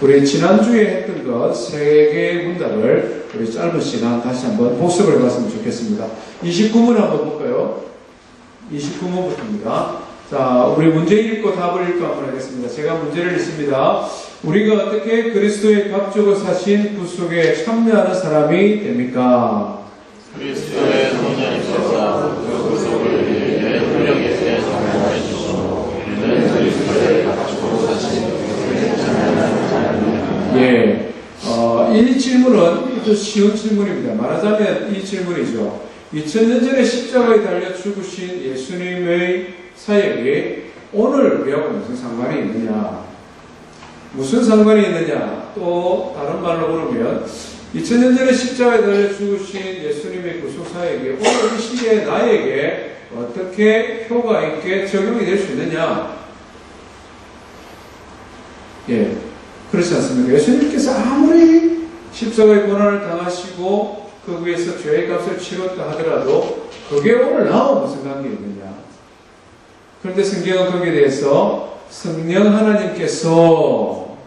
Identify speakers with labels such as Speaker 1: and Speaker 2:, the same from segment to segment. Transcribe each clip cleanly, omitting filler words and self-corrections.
Speaker 1: 우리 지난주에 했던 것 세 개의 문답을 우리 짧은 시간 다시 한번 복습을 해봤으면 좋겠습니다. 29문 한번 볼까요? 29문부터입니다. 자, 우리 문제 읽고 답을 읽고 한번 하겠습니다. 제가 문제를 읽습니다. 우리가 어떻게 그리스도의 값주고 사신 구속에 참여하는 사람이 됩니까?
Speaker 2: 그리스도의 성령님께서 그 구속을 위해 능력 있게 작용해 주시고 우리는 그리스도의 값주고 사신 구속에 참여하는 사람입니다.
Speaker 1: 예, 이 질문은 아주 쉬운 질문입니다. 말하자면 이 질문이죠. 2000년 전에 십자가에 달려 죽으신 예수님의 사역이 오늘 우리하고 무슨 상관이 있느냐? 무슨 상관이 있느냐? 또 다른 말로 그러면 2000년 전에 십자가에 달려 죽으신 예수님의 구속 사역이 오늘 이 시기에 나에게 어떻게 효과 있게 적용이 될 수 있느냐? 예, 그렇지 않습니까? 예수님께서 아무리 십자가의 고난을 당하시고 그 위에서 죄의 값을 치렀다 하더라도 그게 오늘 나와 무슨 관계 있느냐? 그런데 성경은 거기에 대해서 성령 하나님께서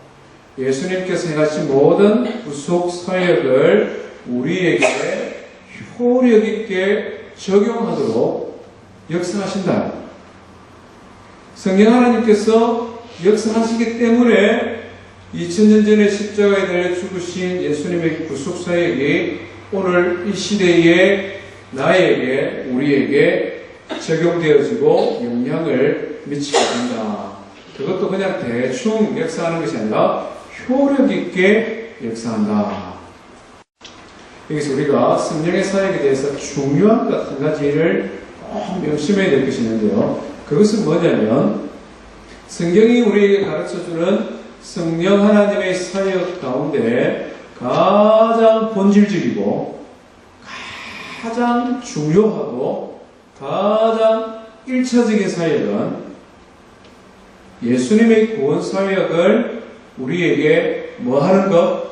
Speaker 1: 예수님께서 행하신 모든 구속 사역을 우리에게 효력 있게 적용하도록 역사하신다. 성령 하나님께서 역사하시기 때문에 2000년 전에 십자가에 달려 죽으신 예수님의 구속 사역이 오늘 이 시대에 나에게, 우리에게 적용되어지고 영향을 미치게 된다. 그것도 그냥 대충 역사하는 것이 아니라 효력 있게 역사한다. 여기서 우리가 성령의 사역에 대해서 중요한 것 한 가지를 명심해야 될 것이 있는데요. 그것은 뭐냐면 성경이 우리에게 가르쳐주는 성령 하나님의 사역 가운데 가장 본질적이고 가장 중요하고 가장 1차적인 사역은 예수님의 구원 사역을 우리에게 뭐 하는 것?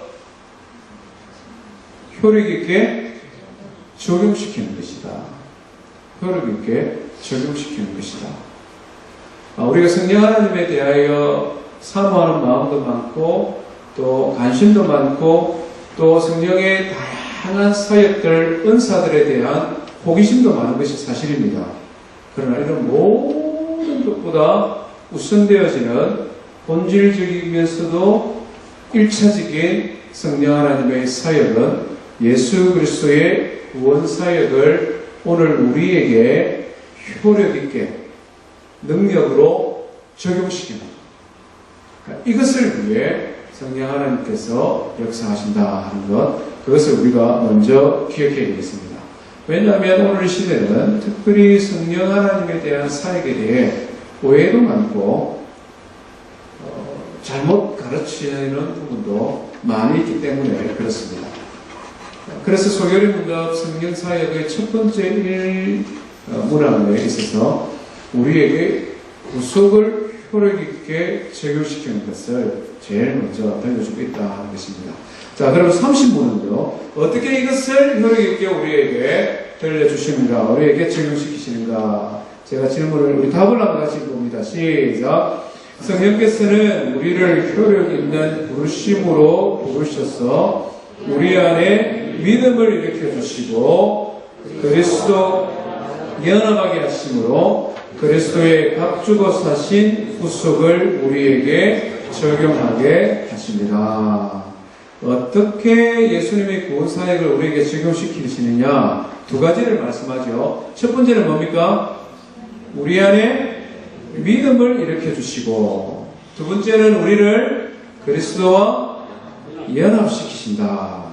Speaker 1: 효력 있게 적용시키는 것이다. 효력 있게 적용시키는 것이다. 우리가 성령 하나님에 대하여 사모하는 마음도 많고 또 관심도 많고 또 성령의 다양한 사역들, 은사들에 대한 호기심도 많은 것이 사실입니다. 그러나 이런 모든 것보다 우선되어지는 본질적이면서도 1차적인 성령 하나님의 사역은 예수 그리스도의 구원 사역을 오늘 우리에게 효력 있게 능력으로 적용시키는 것. 이것을 위해 성령 하나님께서 역사하신다 하는 것, 그것을 우리가 먼저 기억해야 되겠습니다. 왜냐하면 오늘 시대는 특별히 성령 하나님에 대한 사역에 대해 오해도 많고 잘못 가르치는 부분도 많이 있기 때문에 그렇습니다. 그래서 소결의 문답 성령 사역의 첫 번째 문항에 있어서 우리에게 구속을 효력 있게 적용시키는 것을 제일 먼저 들려주고 있다 하는 것입니다. 자, 그럼 30문은요, 어떻게 이것을 효력 있게 우리에게 들려주시는가, 우리에게 적용시키시는가? 제가 질문을, 우리 답을 한번 같이 봅니다. 시작. 성령께서는 우리를 효력 있는 부르심으로 부르셔서 우리 안에 믿음을 일으켜 주시고 그리스도 연합하게 하심으로 그리스도의 값주고 사신 구속을 우리에게 적용하게 하십니다. 어떻게 예수님의 구원 사역을 우리에게 적용시키시느냐? 두 가지를 말씀하죠. 첫 번째는 뭡니까? 우리 안에 믿음을 일으켜 주시고, 두 번째는 우리를 그리스도와 연합시키신다.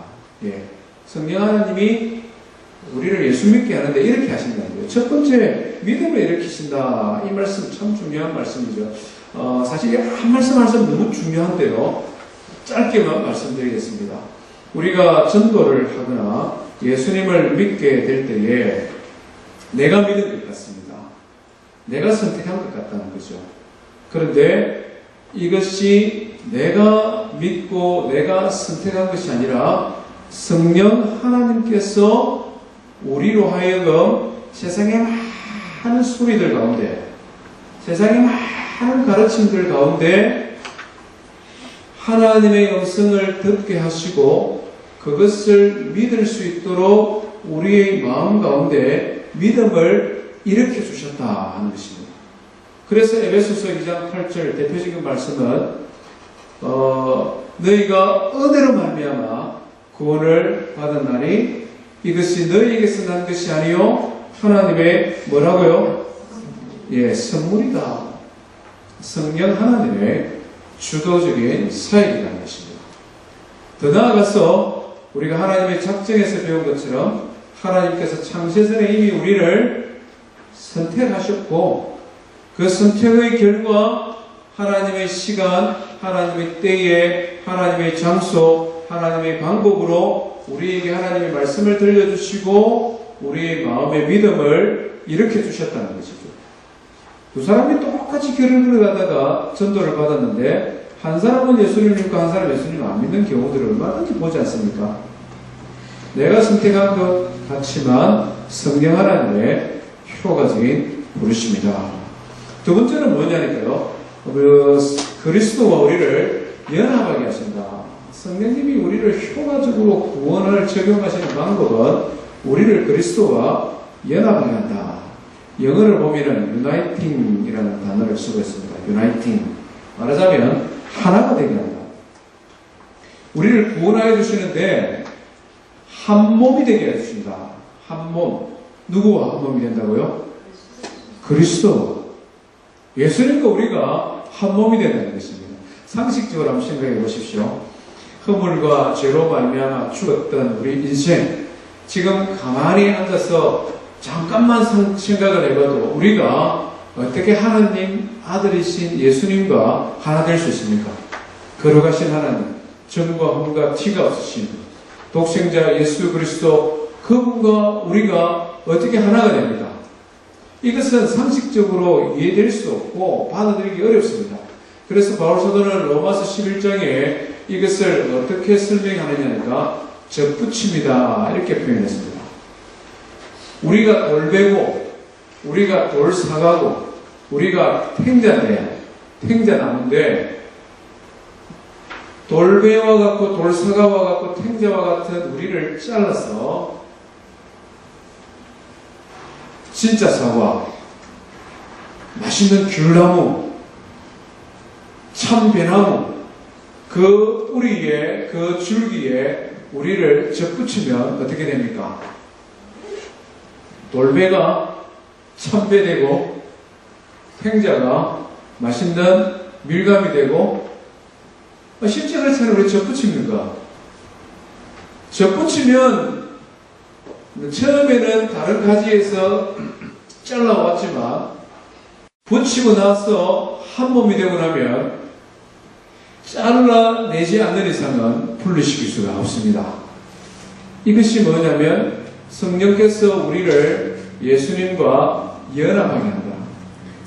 Speaker 1: 예. 성령 하나님이 우리를 예수 믿게 하는데 이렇게 하신다는 거예요. 첫 번째, 믿음을 일으키신다. 이 말씀 참 중요한 말씀이죠. 사실 한 말씀 너무 중요한데요. 짧게만 말씀드리겠습니다. 우리가 전도를 하거나 예수님을 믿게 될 때에 내가 믿은 것 같습니다. 내가 선택한 것 같다는 거죠. 그런데 이것이 내가 믿고 내가 선택한 것이 아니라 성령 하나님께서 우리로 하여금 세상의 많은 소리들 가운데, 세상의 많은 가르침들 가운데 하나님의 음성을 듣게 하시고 그것을 믿을 수 있도록 우리의 마음 가운데 믿음을 일으켜 주셨다 하는 것입니다. 그래서 에베소서 2장 8절 대표적인 말씀은 너희가 은혜로 말미암아 구원을 받았나니 이것이 너희에게서 난 것이 아니요 하나님의 뭐라고요? 예, 선물이다. 성령 하나님의 주도적인 사역이라는 것입니다. 더 나아가서 우리가 하나님의 작정에서 배운 것처럼 하나님께서 창세전에 이미 우리를 선택하셨고 그 선택의 결과 하나님의 시간, 하나님의 때에, 하나님의 장소, 하나님의 방법으로 우리에게 하나님의 말씀을 들려주시고 우리의 마음의 믿음을 일으켜 주셨다는 것이죠. 두 사람이 똑같이 길을 걸어가다가 전도를 받았는데 한 사람은 예수님을 믿고 한 사람은 예수님을 안 믿는 경우들을 얼마든지 보지 않습니까? 내가 선택한 것 같지만 성령 하나님의 효과적인 부르심이다. 두 번째는 뭐냐니까요. 그리스도와 우리를 연합하게 하신다. 성령님이 우리를 효과적으로 구원을 적용하시는 방법은 우리를 그리스도와 연합하게 한다. 영어를 보면은 uniting이라는 단어를 쓰고 있습니다. uniting. 말하자면 하나가 되게 한다. 우리를 구원하여 주시는데 한 몸이 되게 해주신다. 한 몸. 누구와 한 몸이 된다고요? 그리스도. 예수님과 우리가 한 몸이 된다는 것입니다. 상식적으로 한번 생각해 보십시오. 허물과 죄로 말미암아 죽었던 우리 인생, 지금 가만히 앉아서 잠깐만 생각을 해봐도 우리가 어떻게 하나님 아들이신 예수님과 하나 될 수 있습니까? 거룩하신 하나님, 점과 흠과 티가 없으신 독생자 예수 그리스도, 그분과 우리가 어떻게 하나가 됩니까? 이것은 상식적으로 이해될 수 없고 받아들이기 어렵습니다. 그래서 바울 사도는 로마서 11장에 이것을 어떻게 설명하느냐니까 접붙임이다 이렇게 표현했습니다. 우리가 돌배고 우리가 돌사가고 우리가 탱자나무인데 돌배와 같고 돌사가와 같고 탱자와 같은 우리를 잘라서 진짜 사과, 맛있는 귤나무, 참배나무, 그 뿌리에, 그 줄기에 우리를 접붙이면 어떻게 됩니까? 돌배가 참배되고 탱자가 맛있는 밀감이 되고 실제 그렇잖아요. 우리 접붙입니까? 접붙이면 처음에는 다른 가지에서 잘라왔지만 붙이고 나서 한 몸이 되고 나면 잘라내지 않는 이상은 분리시킬 수가 없습니다. 이것이 뭐냐면 성령께서 우리를 예수님과 연합하게 한다.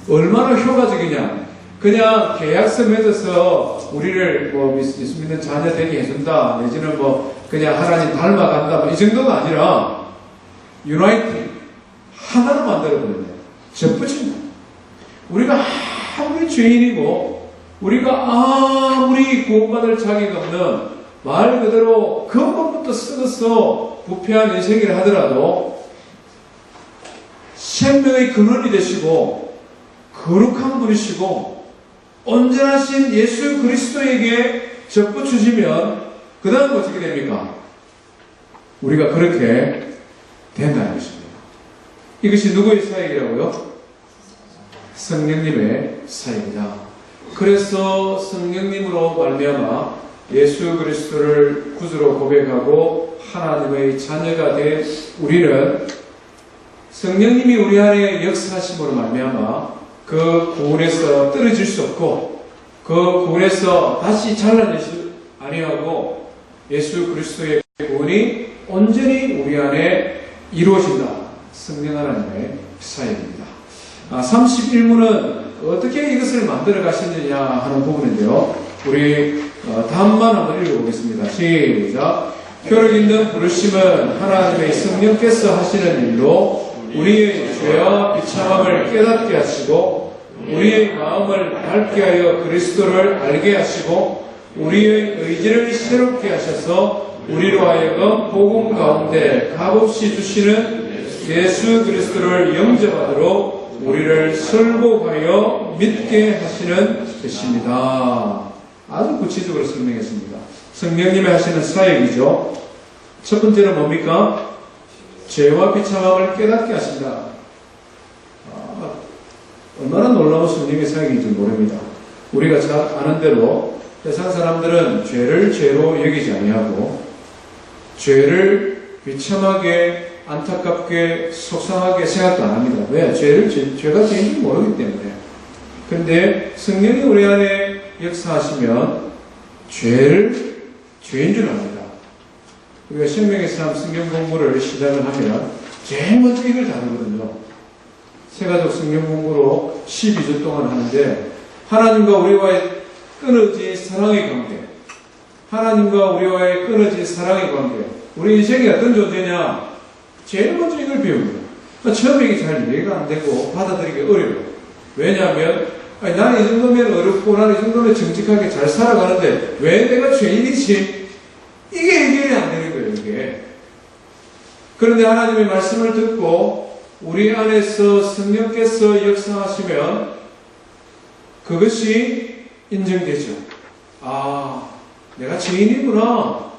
Speaker 1: 얼마나 효과적이냐. 그냥 계약서 맺어서 우리를 예수 믿는 자녀 되게 해준다. 내지는 그냥 하나님 닮아간다. 이 정도가 아니라 유나이팅, 하나로 만들어버린다. 접붙인다. 우리가 아무리 죄인이고 우리가 아무리 구원받을 자격 없는 말 그대로 근본부터 썩어서 부패한 인생이라 하더라도 생명의 근원이 되시고 거룩한 분이시고 온전하신 예수 그리스도에게 접붙여지면 그 다음 어떻게 됩니까? 우리가 그렇게 된다는 것입니다. 이것이 누구의 사역이라고요? 성령님의 사역이다. 그래서 성령님으로 말미암아 예수 그리스도를 구주로 고백하고 하나님의 자녀가 된 우리는 성령님이 우리 안에 역사하심으로 말미암아 그 구원에서 떨어질 수 없고 그 구원에서 다시 잘라내지 아니하고 예수 그리스도의 구원이 온전히 우리 안에 이루어진다. 성령 하나님의 사역입니다. 31문은 어떻게 이것을 만들어 가시느냐 하는 부분인데요. 우리 다음만 한번 읽어보겠습니다. 시작. 표를 있는 부르심은 하나님의 성령께서 하시는 일로 우리의 죄와 비참함을 깨닫게 하시고 우리의 마음을 밝게 하여 그리스도를 알게 하시고 우리의 의지를 새롭게 하셔서 우리로 하여금 복음 가운데 값없이 주시는 예수 그리스도를 영접하도록 우리를 설복하여 믿게 하시는 것입니다. 아주 구체적으로 설명했습니다. 성령님이 하시는 사역이죠. 첫 번째는 뭡니까? 죄와 비참함을 깨닫게 하신다. 얼마나 놀라운 성령의 사역인지 모릅니다. 우리가 잘 아는 대로 세상 사람들은 죄를 죄로 여기지 아니하고 죄를 비참하게 안타깝게 속상하게 생각도 안 합니다. 왜? 죄가 죄인지 모르기 때문에. 그런데 성령이 우리 안에 역사하시면 죄를 죄인 줄 압니다. 우리가 생명의 삶 성경 공부를 시작을 하면 제일 먼저 이걸 다루거든요. 세가족 성경 공부로 12주 동안 하는데 하나님과 우리와의 끊어진 사랑의 관계, 하나님과 우리와의 끊어진 사랑의 관계, 우리 인생이 어떤 존재냐? 제일 먼저 이걸 배웁니다. 처음에 이게 잘 이해가 안 되고 받아들이기 어려워요. 왜냐하면 나는 이 정도면 어렵고 나는 이 정도면 정직하게 잘 살아가는데 왜 내가 죄인이지? 이게 해결이 안 되는 거예요, 이게. 그런데 하나님의 말씀을 듣고 우리 안에서 성령께서 역사하시면 그것이 인정되죠. 아, 내가 죄인이구나.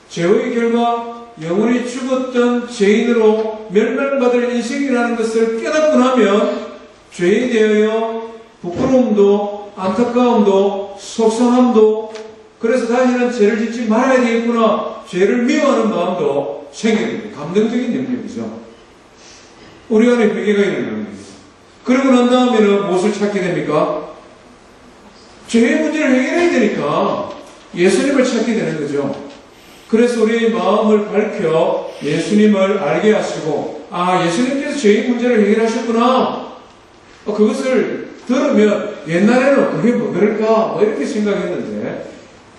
Speaker 1: 죄의 결과 영원히 죽었던 죄인으로 멸망받을 인생이라는 것을 깨닫고 나면 죄에 대하여 부끄러움도 안타까움도 속상함도 그래서 다시는 죄를 짓지 말아야 되겠구나. 죄를 미워하는 마음도 생기는 감정적인 영역이죠. 우리 안에 회개가 일어나는 겁니다. 그러고 난 다음에는 무엇을 찾게 됩니까? 죄의 문제를 해결해야 되니까 예수님을 찾게 되는 거죠. 그래서 우리의 마음을 밝혀 예수님을 알게 하시고 예수님께서 죄의 문제를 해결하셨구나. 그것을 들으면 옛날에는 그게 뭐 그럴까 이렇게 생각했는데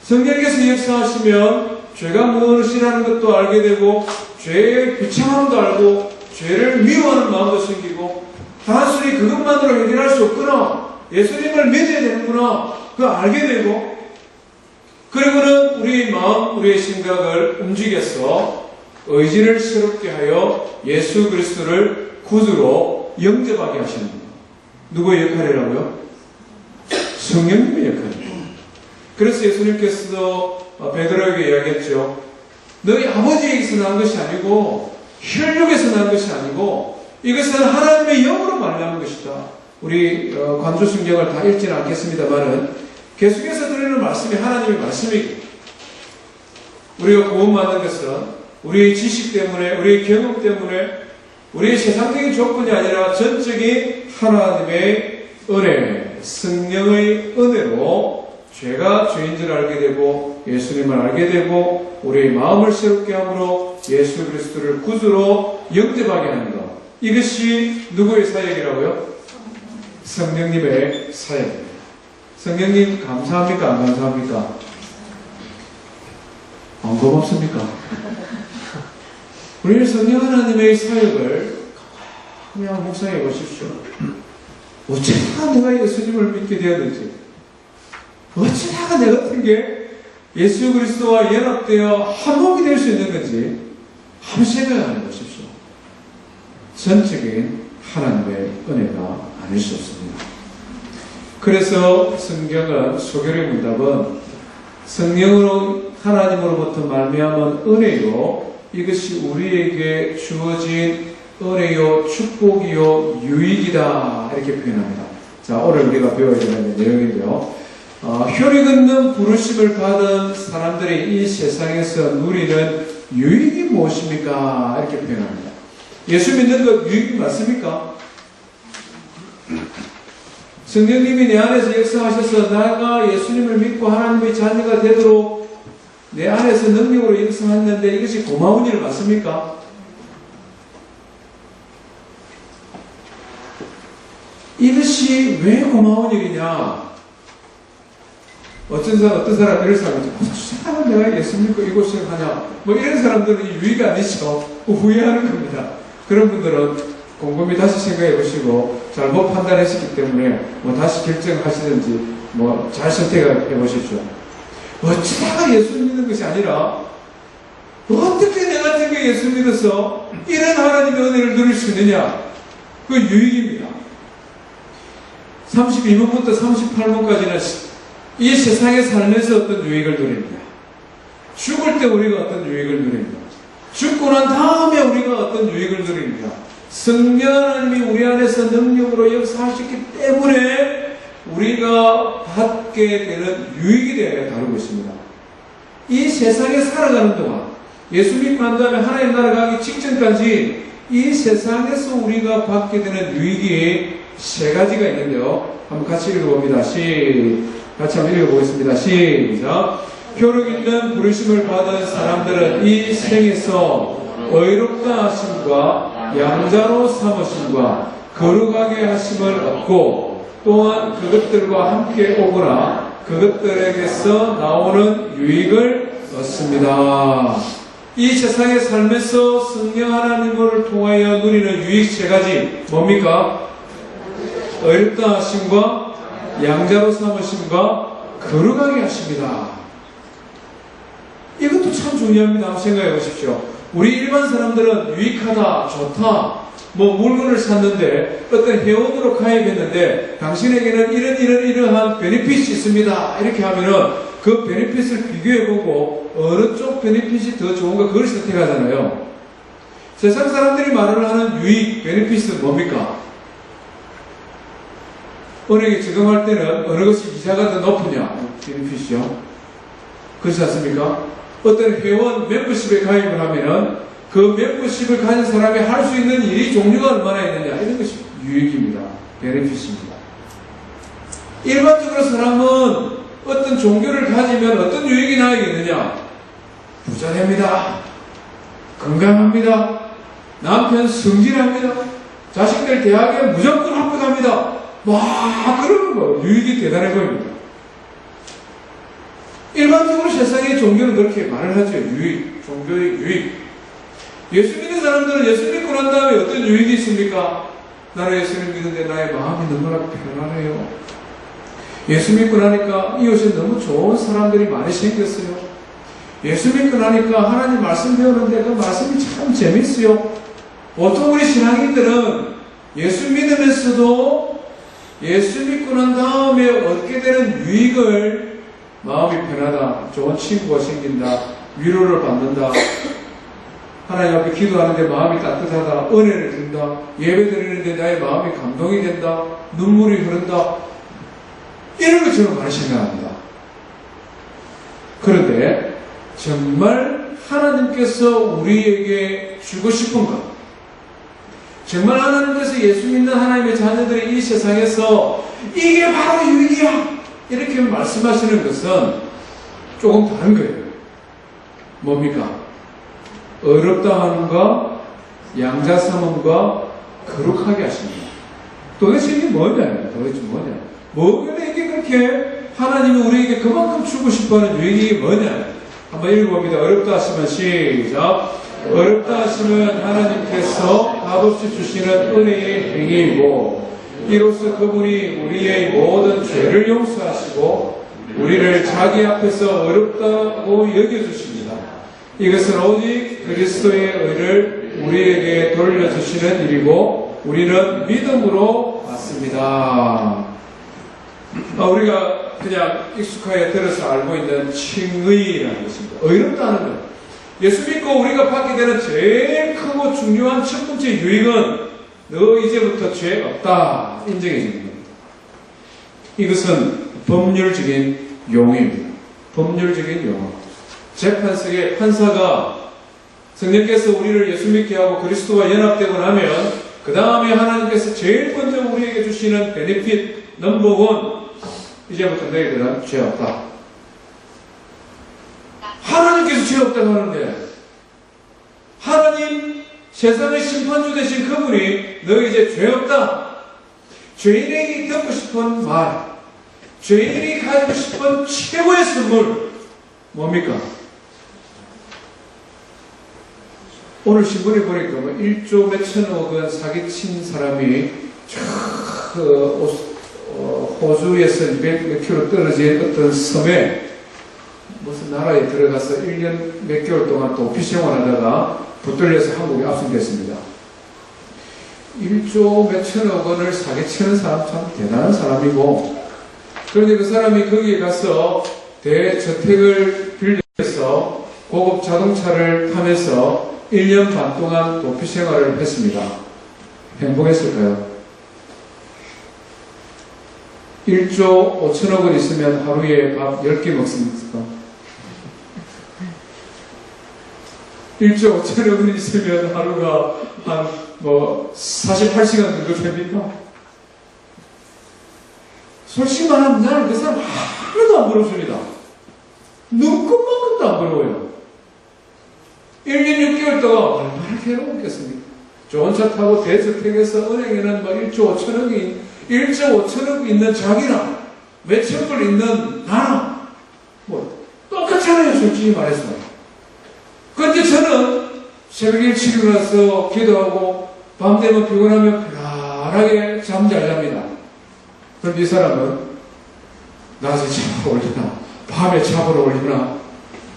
Speaker 1: 성령께서 역사하시면 죄가 무엇이라는 것도 알게 되고 죄의 비참함도 알고 죄를 미워하는 마음도 생기고 단순히 그것만으로 해결할 수 없구나. 예수님을 믿어야 되는구나. 그걸 알게 되고 그리고는 우리의 마음, 우리의 생각을 움직여서 의지를 새롭게 하여 예수 그리스도를 구주로 영접하게 하시는 겁니다. 누구의 역할이라고요? 성령님의 역할입니다. 그래서 예수님께서도 베드로에게 이야기했죠. 너희 아버지에게서 난 것이 아니고 혈육에서 난 것이 아니고 이것은 하나님의 영으로 말미암은 것이다. 우리 관조 성경을 다 읽지는 않겠습니다만은 계속해서 드리는 말씀이 하나님의 말씀이고 우리가 구원받는 것은 우리의 지식 때문에 우리의 경험 때문에 우리의 세상적인 조건이 아니라 전적인 하나님의 은혜, 성령의 은혜로 죄가 죄인 줄 알게 되고 예수님을 알게 되고 우리의 마음을 새롭게 함으로 예수 그리스도를 구주로 영접하게 하는 것. 이것이 누구의 사역이라고요? 성령님의 사역입니다. 성령님 감사합니까? 안 감사합니까? 안 고맙습니까? 우리 성령 하나님의 사역을 그냥 묵상해 보십시오. 어쩌다가 내가 예수님을 믿게 되었는지, 어쩌다가 내 같은 게 예수 그리스도와 연합되어 한 몸이 될 수 있는 건지 한번 생각해 보십시오. 전적인 하나님의 은혜가 아닐 수 없습니다. 그래서 성경은 소결의 문답은 성령으로 하나님으로부터 말미암은 은혜요 이것이 우리에게 주어진 은혜요 축복이요 유익이다 이렇게 표현합니다. 자, 오늘 우리가 배워야 되는 내용인데요. 혈육 있는 부르심을 받은 사람들이 이 세상에서 누리는 유익이 무엇입니까? 이렇게 표현합니다. 예수 믿는 것 유익이 맞습니까? 성령님이 내 안에서 역사하셔서 내가 예수님을 믿고 하나님의 자녀가 되도록 내 안에서 능력으로 역사했는데 이것이 고마운 일 맞습니까? 이것이 왜 고마운 일이냐? 어떤 사람 이런 사람이 무슨 내가 예수 믿고 이곳을 하냐? 뭐 이런 사람들은 유익이 아니죠. 후회하는 겁니다. 그런 분들은 곰곰이 다시 생각해 보시고 잘못 판단했기 때문에 뭐 다시 결정하시든지 뭐 잘 선택해 보십시오. 어쩌다가 예수 믿는 것이 아니라 어떻게 내가 되게 예수 믿어서 이런 하나님의 은혜를 누릴 수 있느냐? 그 유익입니다. 32문부터 38문까지는 이 세상에 살면서 어떤 유익을 누립니다. 죽을 때 우리가 어떤 유익을 누립니다. 죽고 난 다음에 우리가 어떤 유익을 누립니다. 성령 하나님이 우리 안에서 능력으로 역사하셨기 때문에 우리가 받게 되는 유익에 대하여 다루고 있습니다. 이 세상에 살아가는 동안 예수 믿고 난 다음에 하나님 나라 가기 직전까지 이 세상에서 우리가 받게 되는 유익이 세 가지가 있는데요. 한번 같이 읽어봅니다. 같이 한번 읽어보겠습니다. 시작. 표력 있는 부르심을 받은 사람들은 이 생에서 의롭다 하심과 양자로 삼으심과 거룩하게 하심을 얻고 또한 그것들과 함께 오거나 그것들에게서 나오는 유익을 얻습니다. 이 세상에 살면서 성령 하나님을 통하여 누리는 유익 세 가지 뭡니까? 의롭다 하심과 양자로 삼으심과 거룩하게 하십니다. 이것도 참 중요합니다. 한번 생각해 보십시오. 우리 일반 사람들은 유익하다, 좋다, 뭐 물건을 샀는데 어떤 회원으로 가입했는데 당신에게는 이러한 베네핏이 있습니다. 이렇게 하면은 그 베네핏을 비교해보고 어느 쪽 베네핏이 더 좋은가 그걸 선택하잖아요. 세상 사람들이 말을 하는 유익, 베네핏은 뭡니까? 은행에 적용할 때는 어느 것이 이자가 더 높으냐? 베네핏이요. 그렇지 않습니까? 어떤 회원 멤버십에 가입을 하면은 그 멤버십을 가진 사람이 할 수 있는 일이 종류가 얼마나 있느냐? 이런 것이 유익입니다. 베네핏입니다. 일반적으로 사람은 어떤 종교를 가지면 어떤 유익이 나겠느냐? 부자 됩니다. 건강합니다. 남편 승진합니다. 자식들 대학에 무조건 합격합니다. 막 그런 거 유익이 대단해 보입니다. 일반적으로 세상의 종교는 그렇게 말을 하죠. 유익, 종교의 유익. 예수 믿는 사람들은 예수 믿고 난 다음에 어떤 유익이 있습니까? 나는 예수를 믿는데 나의 마음이 너무나 편안해요. 예수 믿고 나니까 이웃에 너무 좋은 사람들이 많이 생겼어요. 예수 믿고 나니까 하나님 말씀 배우는데 그 말씀이 참 재밌어요. 보통 우리 신앙인들은 예수 믿으면서도 예수 믿고 난 다음에 얻게 되는 유익을 마음이 편하다, 좋은 친구가 생긴다, 위로를 받는다, 하나님 앞에 기도하는데 마음이 따뜻하다, 은혜를 준다, 예배 드리는데 나의 마음이 감동이 된다, 눈물이 흐른다, 이런 걸 저는 많이 생각합니다. 그런데 정말 하나님께서 우리에게 주고 싶은 것, 정말 하나님께서 예수 믿는 하나님의 자녀들이 이 세상에서 이게 바로 유익이야 이렇게 말씀하시는 것은 조금 다른 거예요. 뭡니까? 어렵다 함과 양자삼음과 거룩하게 하십니다. 도대체 이게 뭐냐? 도대체 뭐냐? 뭐길래 이게 그렇게 하나님이 우리에게 그만큼 주고 싶어하는 유익이 뭐냐? 한번 읽어봅니다. 어렵다 하시면 시작. 어렵다 하시면 하나님께서 값없이 주시는 은혜의 행위이고 이로써 그분이 우리의 모든 죄를 용서하시고 우리를 자기 앞에서 어렵다고 여겨주십니다. 이것은 오직 그리스도의 의를 우리에게 돌려주시는 일이고 우리는 믿음으로 받습니다. 우리가 그냥 익숙하게 들어서 알고 있는 칭의라는 것입니다. 의롭다는 것. 예수 믿고 우리가 받게 되는 제일 크고 중요한 첫 번째 유익은 너 이제부터 죄 없다 인정해 주는 겁니다. 이것은 법률적인 용어입니다. 법률적인 용어. 재판석의 판사가 성령께서 우리를 예수 믿게 하고 그리스도와 연합되고 나면 그 다음에 하나님께서 제일 먼저 우리에게 주시는 베네핏 넘버원, 이제부터 너희들은 죄 없다. 하나님께서 죄 없다고 하는데 하나님 세상의 심판주 되신 그분이 너 이제 죄 없다. 죄인에게 듣고 싶은 말, 죄인이 가지고 싶은 최고의 선물 뭡니까? 오늘 신문에 보니까 1조 몇천억 원 사기친 사람이 호주에서 200몇 킬로 떨어진 어떤 섬에 무슨 나라에 들어가서 1년 몇 개월 동안 도피 생활하다가 붙들려서 한국에 압송됐습니다. 1조 몇천억 원을 사기치는 사람 참 대단한 사람이고, 그런데 그 사람이 거기에 가서 대저택을 빌려서 고급 자동차를 타면서 1년 반 동안 도피 생활을 했습니다. 행복했을까요? 1조 5천억 원 있으면 하루에 밥 10개 먹습니까? 1조 5천억 원 있으면 하루가 한 48시간 정도 됩니까? 솔직히 말하면 나는 그 사람 하나도 안 부러줍니다. 눈곱만큼도 안 부러워요. 1년 6개월 동안 얼마나 괴로웠겠습니까? 좋은 차 타고 대저택에서 은행에는 1조 5천억이 있는 자기랑 몇천 불 있는 나랑 똑같잖아요, 솔직히 말해서. 그런데 저는 새벽 일찍 일어나서 기도하고 밤 되면 피곤하면 편안하게 잠 잘 잡니다. 그런데 이 사람은 낮에 잡으러 올리나 밤에 잡으러 올리나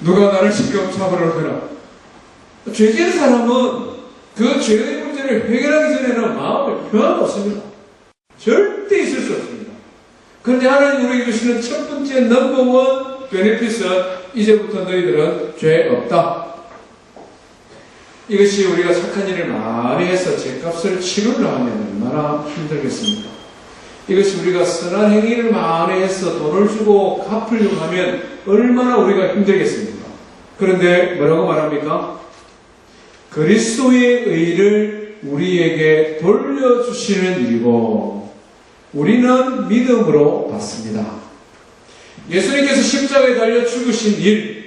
Speaker 1: 누가 나를 지금 잡으러 올리나. 죄 지은 사람은 그 죄의 문제를 해결하기 전에는 마음에 평화가 없습니다. 절대 있을 수 없습니다. 그런데 하나님 우리에게 주시는 첫 번째 넘버원 베네핏은 이제부터 너희들은 죄 없다. 이것이 우리가 착한 일을 많이 해서 죄값을 치르려 하면 얼마나 힘들겠습니까? 이것이 우리가 선한 행위를 많이 해서 돈을 주고 갚으려고 하면 얼마나 우리가 힘들겠습니까? 그런데 뭐라고 말합니까? 그리스도의 의를 우리에게 돌려주시는 일이고 우리는 믿음으로 받습니다. 예수님께서 십자가에 달려 죽으신 일,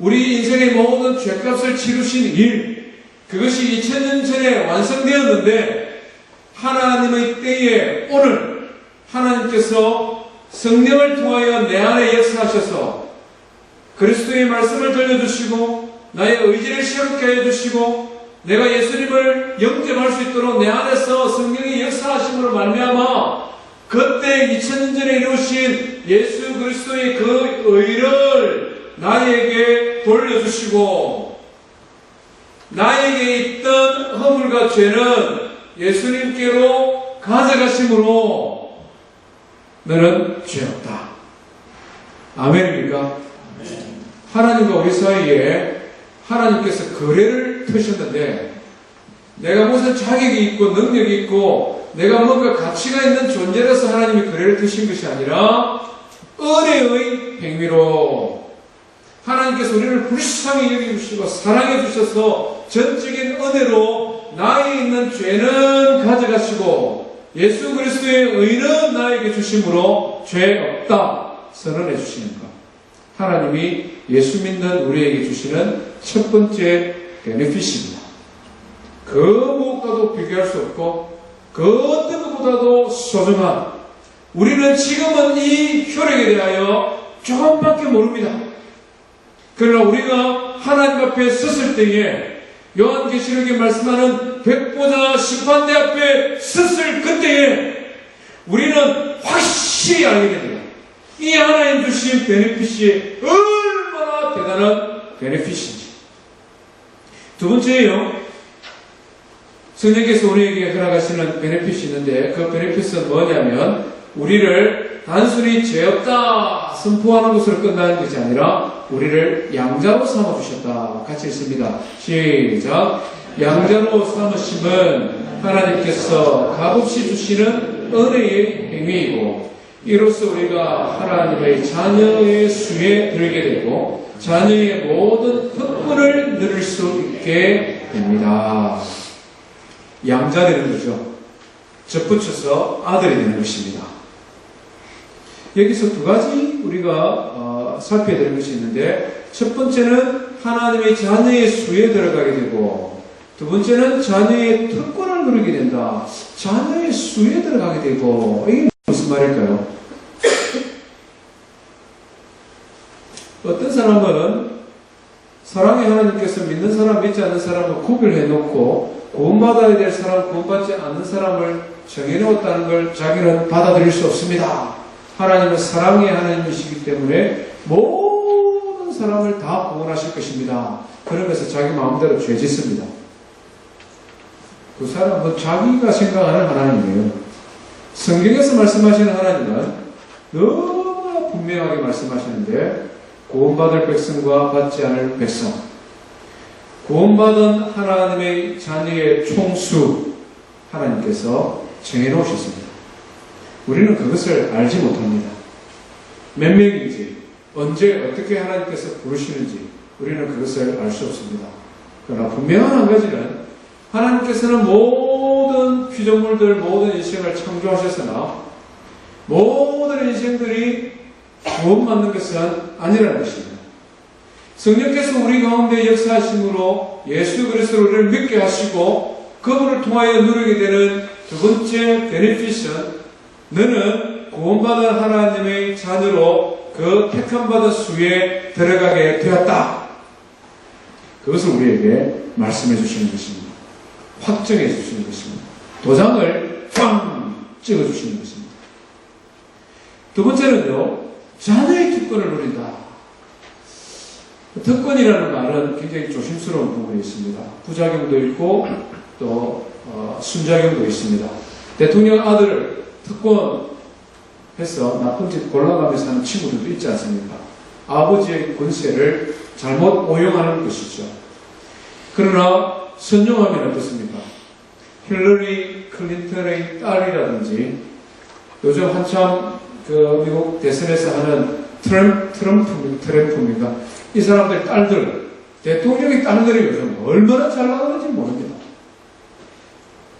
Speaker 1: 우리 인생의 모든 죄값을 치르신 일, 그것이 2000년 전에 완성되었는데 하나님의 때에 오늘 하나님께서 성령을 통하여 내 안에 역사하셔서 그리스도의 말씀을 들려주시고 나의 의지를 새롭게 해주시고 내가 예수님을 영접할 수 있도록 내 안에서 성령의 역사하심으로 말미암아 그때 2000년 전에 이루신 예수 그리스도의 그 의를 나에게 돌려주시고 나에게 있던 허물과 죄는 예수님께로 가져가심으로 너는 죄 없다. 아멘입니까? 하나님과 우리 사이에 하나님께서 거래를 트셨는데 내가 무슨 자격이 있고 능력이 있고 내가 뭔가 가치가 있는 존재라서 하나님이 거래를 트신 것이 아니라 은혜의 행위로 하나님께서 우리를 불쌍히 여겨주시고 사랑해 주셔서 전적인 은혜로 나에 있는 죄는 가져가시고 예수 그리스도의 의는 나에게 주심으로 죄 없다 선언해 주시는 것. 하나님이 예수 믿는 우리에게 주시는 첫 번째 베네핏입니다. 그 무엇과도 비교할 수 없고 그 어떤 것보다도 소중한, 우리는 지금은 이 효력에 대하여 조금밖에 모릅니다. 그러나 우리가 하나님 앞에 섰을 때에 요한계시록에 말씀하는 백보자 심판대 앞에 섰을 그때에 우리는 확실히 알게 됩니다. 이 하나님 주신 베네핏이 얼마나 대단한 베네핏인지. 두 번째예요. 성령께서 우리에게 허락하시는 베네핏이 있는데 그 베네핏은 뭐냐면 우리를 단순히 죄 없다 선포하는 것으로 끝나는 것이 아니라 우리를 양자로 삼아주셨다. 같이 있습니다. 시작. 양자로 삼으심은 하나님께서 값없이 주시는 은혜의 행위이고 이로써 우리가 하나님의 자녀의 수에 들게 되고 자녀의 모든 특권을 누릴 수 있게 됩니다. 양자 되는 거죠. 접붙여서 아들이 되는 것입니다. 여기서 두 가지 우리가 살펴야 되는 것이 있는데 첫 번째는 하나님의 자녀의 수에 들어가게 되고 두 번째는 자녀의 특권을 누리게 된다. 자녀의 수에 들어가게 되고 이게 무슨 말일까요? 어떤 사람은 사랑의 하나님께서 믿는 사람 믿지 않는 사람을 구별해 놓고 구원받아야 될 사람 구원받지 않는 사람을 정해놓았다는 걸 자기는 받아들일 수 없습니다. 하나님은 사랑의 하나님이시기 때문에 모든 사람을 다 구원하실 것입니다. 그러면서 자기 마음대로 죄 짓습니다. 그 사람은 자기가 생각하는 하나님이에요. 성경에서 말씀하시는 하나님은 너무나 분명하게 말씀하시는데, 구원받을 백성과 받지 않을 백성, 구원받은 하나님의 자녀의 총수 하나님께서 정해놓으셨습니다. 우리는 그것을 알지 못합니다. 몇 명인지, 언제 어떻게 하나님께서 부르시는지 우리는 그것을 알 수 없습니다. 그러나 분명한 한 가지는, 하나님께서는 모든 피조물들, 모든 인생을 창조하셨으나 모든 인생들이 구원받는 것은 아니라는 것입니다. 성령께서 우리 가운데 역사하심으로 예수 그리스도를 우리를 믿게 하시고 그분을 통하여 누리게 되는 두 번째 베네핏은, 너는 구원받은 하나님의 자녀로 그 택함받은 수에 들어가게 되었다. 그것을 우리에게 말씀해 주시는 것입니다. 확정해 주시는 것입니다. 도장을 꽝 찍어 주시는 것입니다. 두 번째는요, 자녀의 특권을 누린다. 특권이라는 말은 굉장히 조심스러운 부분이 있습니다. 부작용도 있고 또 순작용도 있습니다. 대통령 아들을 특권해서 나쁜 짓 골라가면서 하는 친구들도 있지 않습니까? 아버지의 권세를 잘못 오용하는 것이죠. 그러나 선용하면 어떻습니까? 힐러리 클린턴의 딸이라든지, 요즘 한참 미국 대선에서 하는 트럼프입니까? 이 사람들 딸들, 대통령의 딸들이 요즘 얼마나 잘 나가는지 모릅니다.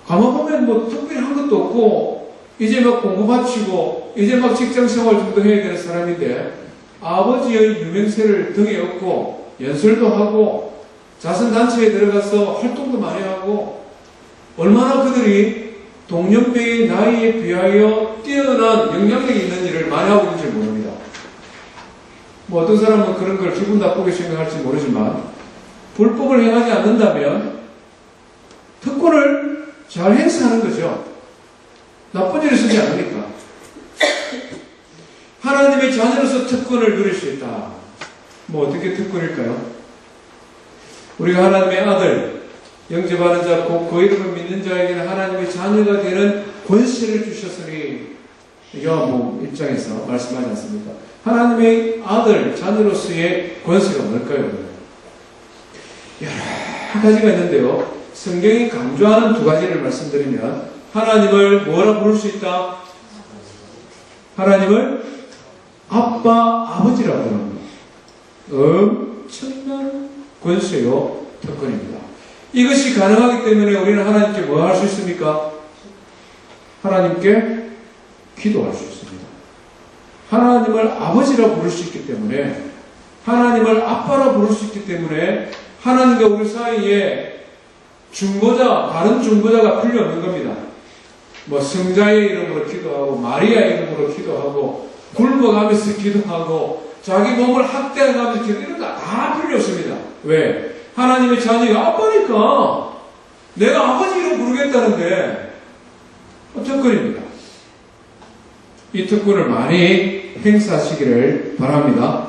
Speaker 1: 가만 보면 뭐 특별히 한 것도 없고, 이제 막 공부 마치고, 이제 막 직장 생활 정도 해야 되는 사람인데, 아버지의 유명세를 등에 업고, 연설도 하고, 자선단체에 들어가서 활동도 많이 하고, 얼마나 그들이 동년배의 나이에 비하여 뛰어난 영향력이 있는 일을 많이 하고 있는지 모릅니다. 뭐 어떤 사람은 그런 걸 기분 나쁘게 생각할지 모르지만, 불법을 행하지 않는다면 특권을 잘 행사하는 거죠. 나쁜 일을 쓰지 않으니까. 하나님의 자녀로서 특권을 누릴 수 있다. 뭐 어떻게 특권일까요? 우리가 하나님의 아들, 영접하는 자, 곧 그 이름을 믿는 자에게는 하나님의 자녀가 되는 권세를 주셨으니, 요한복음 1장에서 말씀하지 않습니까? 하나님의 아들, 자녀로서의 권세가 뭘까요? 여러 가지가 있는데요. 성경이 강조하는 두 가지를 말씀드리면, 하나님을 뭐라 부를 수 있다? 하나님을 아빠, 아버지라고 합니다. 엄청난 권세요, 특권입니다. 이것이 가능하기 때문에 우리는 하나님께 뭐 할 수 있습니까? 하나님께 기도할 수 있습니다. 하나님을 아버지라 부를 수 있기 때문에, 하나님을 아빠라 부를 수 있기 때문에, 하나님과 우리 사이에 중보자, 다른 중보자가 필요 없는 겁니다. 뭐 성자의 이름으로 기도하고, 마리아의 이름으로 기도하고, 굶어가면서 기도하고, 자기 몸을 학대하면서 기도, 이런 거 다 필요 없습니다. 왜? 하나님의 자녀가 아빠니까 내가 아버지 이름 부르겠다는데 특권입니다. 이 특권을 많이 행사하시기를 바랍니다.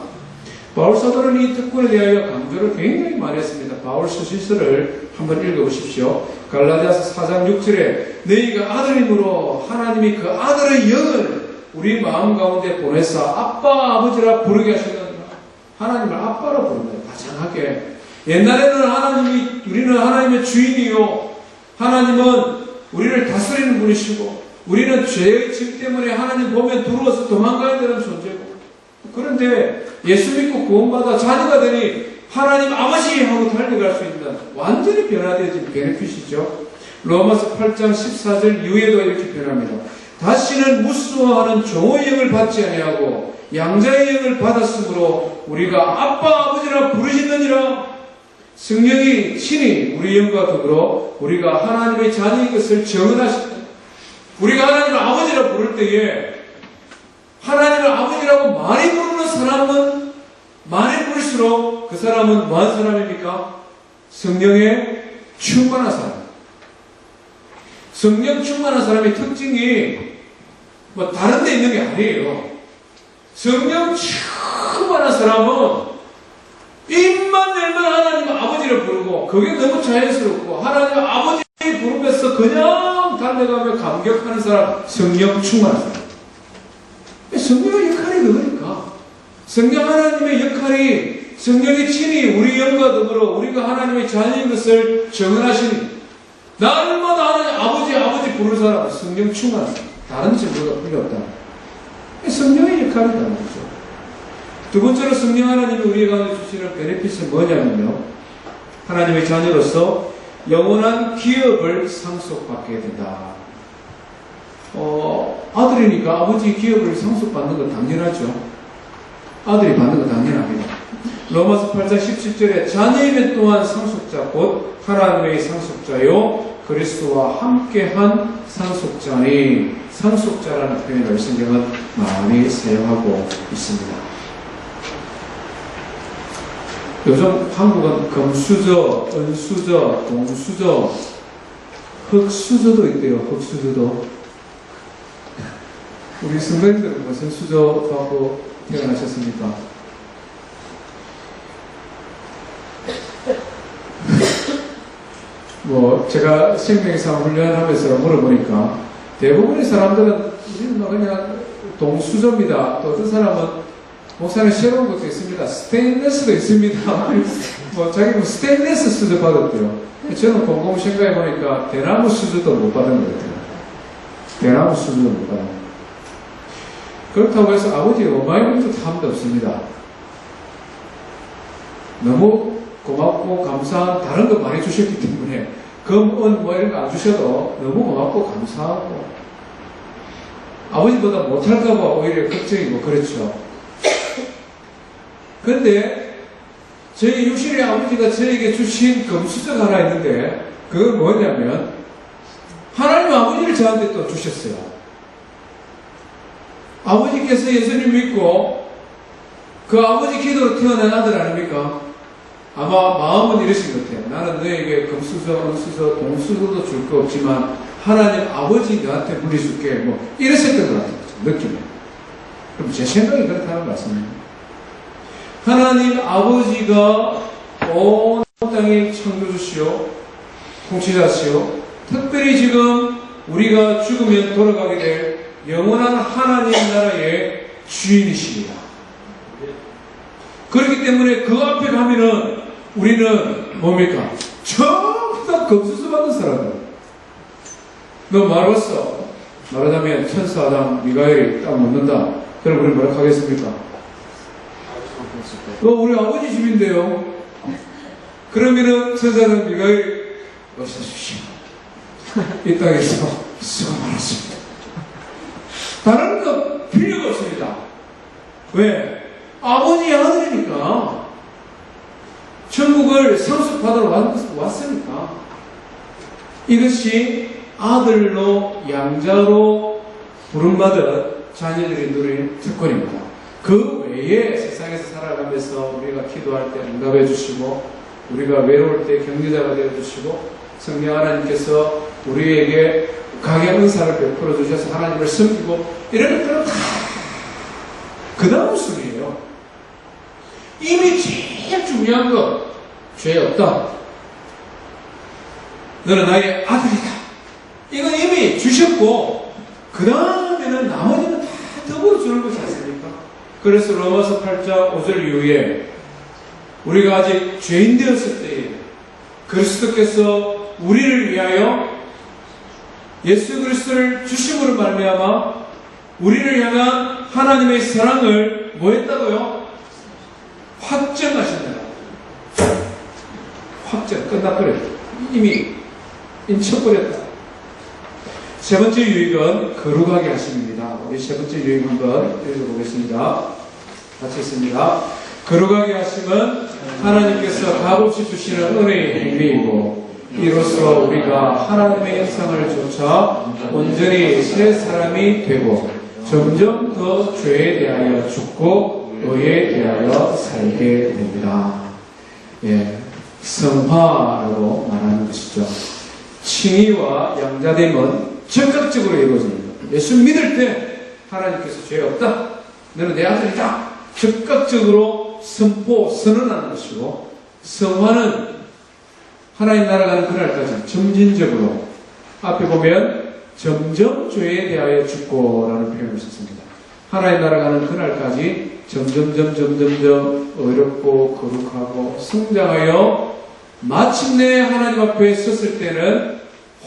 Speaker 1: 바울 사도는 이 특권에 대하여 강조를 굉장히 많이 했습니다. 바울 서신서를 한번 읽어보십시오. 갈라디아서 4장 6절에 너희가 아들임으로 하나님이 그 아들의 영을 우리 마음 가운데 보내사 아빠 아버지라 부르게 하시느니라. 하나님을 아빠라 부른다. 다정하게. 옛날에는 우리는 하나님의 주인이요, 하나님은 우리를 다스리는 분이시고, 우리는 죄의 짐 때문에 하나님 보면 두려워서 도망가야 되는 존재고, 그런데 예수 믿고 구원받아 자녀가 되니 하나님 아버지 하고 달려갈 수 있는 완전히 변화되어진 베네핏이죠. 로마서 8장 14절 이후에도 이렇게 변합니다. 다시는 무수하는 종의 영을 받지 아니하고 양자의 영을 받았으므로 우리가 아빠 아버지라 부르시느니라. 성령이 친히 우리 영과 더불어 우리가 하나님의 자녀인 것을 증언하십니다. 우리가 하나님을 아버지라 부를 때에 하나님을 아버지라고 많이 부르는 사람은 많이 부를수록 그 사람은 뭐한 사람입니까? 성령에 충만한 사람. 성령 충만한 사람의 특징이 뭐 다른 데 있는 게 아니에요. 성령 충만한 사람은 입만 열면 하나님 아버지를 부르고 그게 너무 자연스럽고 하나님 아버지 부르면서 그냥 달려가며 감격하는 사람, 성령 충만한 사람. 성령의 역할이 그거니까. 성령 하나님의 역할이 성령의 친히 우리 영과 더불어 우리가 하나님의 자녀인 것을 정언하시니 날마다 하나님 아버지 부르는 사람은 성령 충만한 사람. 다른 증거가 필요 없다. 성령의 역할이라는 거죠. 두 번째로 성령 하나님이 우리 가운데 주시는 베네핏은 뭐냐면요. 하나님의 자녀로서 영원한 기업을 상속받게 된다. 아들이니까 아버지 기업을 상속받는 건 당연하죠. 아들이 받는 건 당연합니다. 로마서 8장 17절에 자녀이면 또한 상속자 곧 하나님의 상속자요 그리스도와 함께한 상속자니 상속자라는 표현을 성경은 많이 사용하고 있습니다. 요즘 한국은 금수저, 은수저, 동수저, 흑수저도 있대요. 흑수저도. 우리 선배님들은 무슨 수저 받고 태어나셨습니까? 제가 생명의상 훈련하면서 물어보니까 대부분의 사람들은 우리는 그냥 동수저입니다. 또 어떤 사람은 목사는 새로운 것도 있습니다. 스테인레스도 있습니다. 자기 스테인레스 수저 받았대요. 저는 곰곰 생각해 보니까 대나무 수저도 못 받은 것 같아요. 대나무 수저도 못 받은 것 같아요. 그렇다고 해서 아버지가 어마어마한 탐도 없습니다. 너무 고맙고 감사한 다른 거 많이 주셨기 때문에 금, 은, 이런 거 안 주셔도 너무 고맙고 감사하고 아버지보다 못할까봐 오히려 걱정이고 그렇죠. 근데 저희 유실의 아버지가 저에게 주신 금수저가 하나 있는데 그건 뭐냐면 하나님 아버지를 저한테 또 주셨어요. 아버지께서 예수님 믿고 그 아버지 기도로 태어난 아들 아닙니까? 아마 마음은 이러신 것 같아요. 나는 너에게 금수저, 은수저, 동수저도 줄 거 없지만 하나님 아버지 너한테 물려줄게. 이랬었던 것 같아요. 느낌이. 그럼 제 생각이 그렇다는 말씀입니다. 하나님 아버지가 온 땅의 창조주시오, 통치자시오, 특별히 지금 우리가 죽으면 돌아가게 될 영원한 하나님 나라의 주인이십니다. 그렇기 때문에 그 앞에 가면은 우리는 뭡니까? 전부 다 금수저 받은 사람들. 너 말했어. 말하자면 천사 아담 미가엘이 딱 묻는다. 그럼 우리 뭐라 하겠습니까? 우리 아버지 집인데요. 그러면은 천사는 미가엘이 어서 주시오. 이 땅에서 수고 많았습니다. 다른 거 필요가 없습니다. 왜? 아버지의 아들이니까. 천국을 상속받으러 왔으니까. 이것이 아들로 양자로 부름받은 자녀들이 누린 특권입니다. 그 외에 세상에서 살아가면서 우리가 기도할 때 응답해 주시고 우리가 외로울 때 격려자가 되어 주시고 성령 하나님께서 우리에게 강의 은사를 베풀어 주셔서 하나님을 섬기고 이런 것들은 다 그 다음 순이에요. 이미 제일 중요한 거 죄 없다. 너는 나의 아들이다. 이건 이미 주셨고 그 다음에는 나머지는 다 더불어 주는 것이 않습니까? 그래서 로마서 8장 5절 이후에 우리가 아직 죄인 되었을 때에 그리스도께서 우리를 위하여 예수 그리스도를 주심으로 말미암아 우리를 향한 하나님의 사랑을 뭐 했다고요? 확정하신다. 확정, 끝나버렸다. 이미 인쳐버렸다. 세 번째 유익은 거룩하게 하심입니다. 우리 세 번째 유익 한번 읽어보겠습니다. 같이 있습니다. 거룩하게 하심은 하나님께서 값없이 주시는 은혜의 행위이고 이로써 우리가 하나님의 형상을 좇아 온전히 새 사람이 되고 점점 더 죄에 대하여 죽고 의에 대하여 살게 됩니다. 성화라고 말하는 것이죠. 칭의와 양자됨은 적극적으로 이루어집니다. 예수 믿을 때 하나님께서 죄 없다. 너는 내 아들이다. 적극적으로 선언하는 것이고, 성화는 하나님 나라가는 그날까지 점진적으로, 앞에 보면 점점 죄에 대하여 죽고라는 표현을 썼습니다. 하나님 나라가는 그날까지 점점 어렵고 거룩하고 성장하여 마침내 하나님 앞에 섰을 때는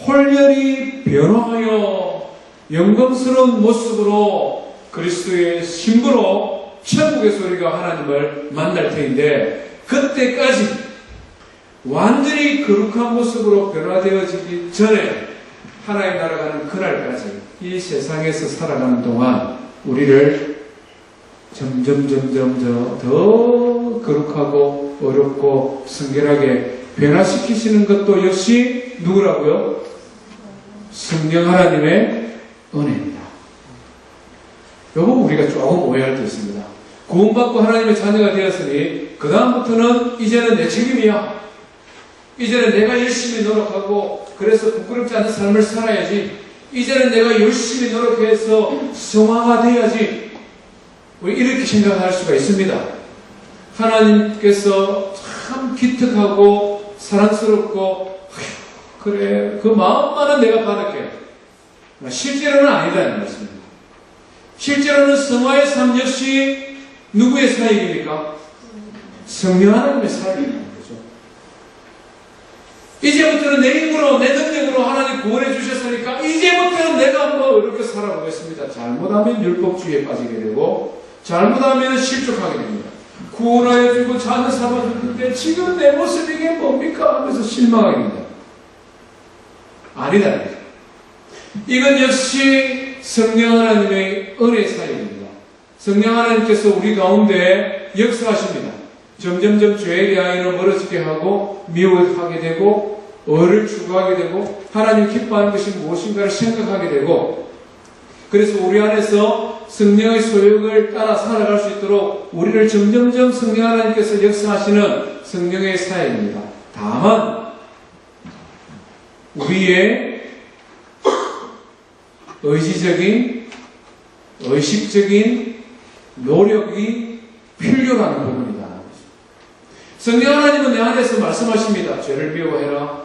Speaker 1: 홀연히 변화하여 영광스러운 모습으로 그리스도의 신부로 천국에서 우리가 하나님을 만날 터인데, 그때까지 완전히 거룩한 모습으로 변화되어지기 전에 하나님 나라가는 그날까지 이 세상에서 살아가는 동안 우리를 점점 더 거룩하고 어렵고 성결하게 변화시키시는 것도 역시 누구라고요? 성령 하나님의 은혜입니다. 요거 우리가 조금 오해할 게 있습니다. 구원받고 하나님의 자녀가 되었으니 그 다음부터는 이제는 내 책임이야. 이제는 내가 열심히 노력하고 그래서 부끄럽지 않은 삶을 살아야지. 이제는 내가 열심히 노력해서 성화가 돼야지. 우리 이렇게 생각할 수가 있습니다. 하나님께서 참 기특하고 사랑스럽고 그래 그 마음만은 내가 받을게. 실제로는 아니다는 말씀입니다. 실제로는 성화의 삶 역시 누구의 사역입니까? 성령 하나님의 사역입니다. 그렇죠? 이제부터는 내 힘으로 내 능력으로 하나님 구원해 주셨으니까 이제부터는 내가 한번 이렇게 살아보겠습니다. 잘못하면 율법주의에 빠지게 되고 잘못하면 실족하게 됩니다. 구원하여 주고 자녀 삼아줬는데 지금 내 모습이 이게 뭡니까? 하면서 실망하게 됩니다. 아니다. 이건 역시 성령 하나님의 은혜 사역입니다. 성령 하나님께서 우리 가운데 역사하십니다. 점점점 죄에 대하여 멀어지게 하고 미워하게 되고 의를 추구하게 되고 하나님 기뻐하는 것이 무엇인가를 생각하게 되고, 그래서 우리 안에서 성령의 소욕을 따라 살아갈 수 있도록 우리를 점점점 성령 하나님께서 역사하시는 성령의 사역입니다. 다만 우리의 의지적인 의식적인 노력이 필요한 부분이다. 성령 하나님은 내 안에서 말씀하십니다. 죄를 미워해라.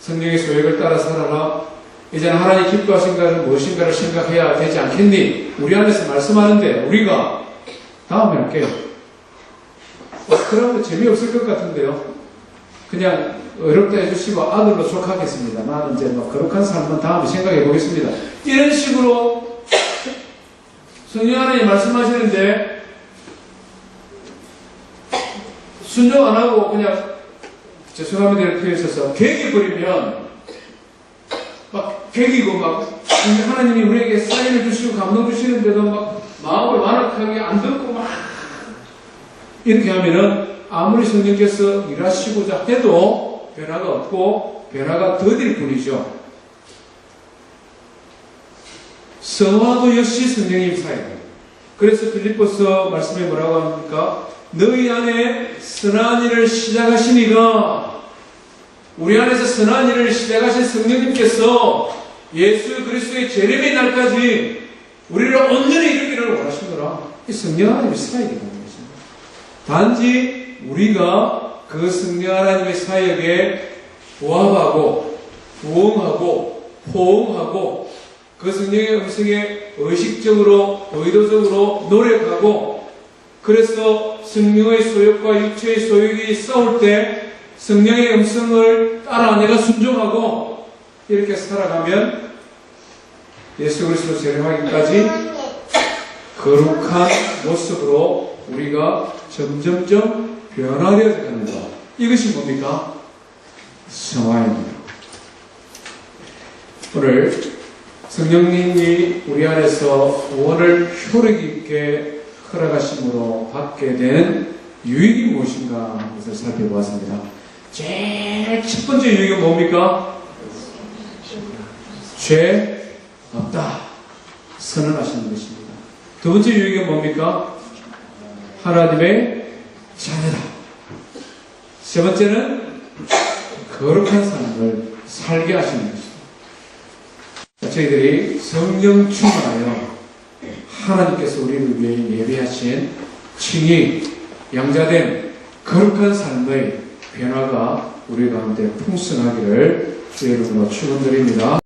Speaker 1: 성령의 소욕을 따라 살아라. 이제는 하나님 기뻐하신 것은 무엇인가를 생각해야 되지 않겠니? 우리 안에서 말씀하는데 우리가 다음에 할게요. 그러면 재미없을 것 같은데요. 그냥 어렵다 해주시고 아들로 족하겠습니다. 나는 이제 뭐 거룩한 삶은 다음에 생각해 보겠습니다. 이런 식으로 성령 하나님 말씀하시는데 순종 안 하고 그냥 죄송합니다 이렇게 표현 있어서 개기버리면 막 개기고 막 하나님이 우리에게 사인을 주시고 감동 주시는데도 막 마음을 완악하게 안 듣고 막 이렇게 하면은 아무리 성령께서 일하시고자 해도 변화가 없고 변화가 더딜 뿐이죠. 성화도 역시 성령님 사역입니다. 그래서 빌립보서 말씀에 뭐라고 합니까? 너희 안에 선한 일을 시작하시니가, 우리 안에서 선한 일을 시작하신 성령님께서 예수 그리스도의 재림의 날까지 우리를 온전히 이루기를 원하시노라. 이 성령 하나님의 사역이 되는 것입니다. 단지 우리가 그 성령 하나님의 사역에 부합하고 부응하고 포옹하고 그 성령의 음성에 의식적으로 의도적으로 노력하고, 그래서 성령의 소욕과 육체의 소욕이 싸울 때 성령의 음성을 따라 내가 순종하고 이렇게 살아가면 예수 그리스도 재림하기까지 거룩한 모습으로 우리가 점점점 변화되어 가는 것. 이것이 뭡니까? 성화입니다. 오늘 성령님이 우리 안에서 구원을 효력 있게 허락하심으로 받게 된 유익이 무엇인가 하는 것을 살펴보았습니다. 제일 첫 번째 유익은 뭡니까? 죄 없다 선언하시는 것입니다. 두 번째 유익은 뭡니까? 하나님의 자녀다. 세 번째는 거룩한 삶을 살게 하시는 것입니다. 저희들이 성령 충만하여 하나님께서 우리를 위해 예비하신 칭의, 양자된 거룩한 삶의 변화가 우리 가운데 풍성하기를 주의 이름으로 축원드립니다.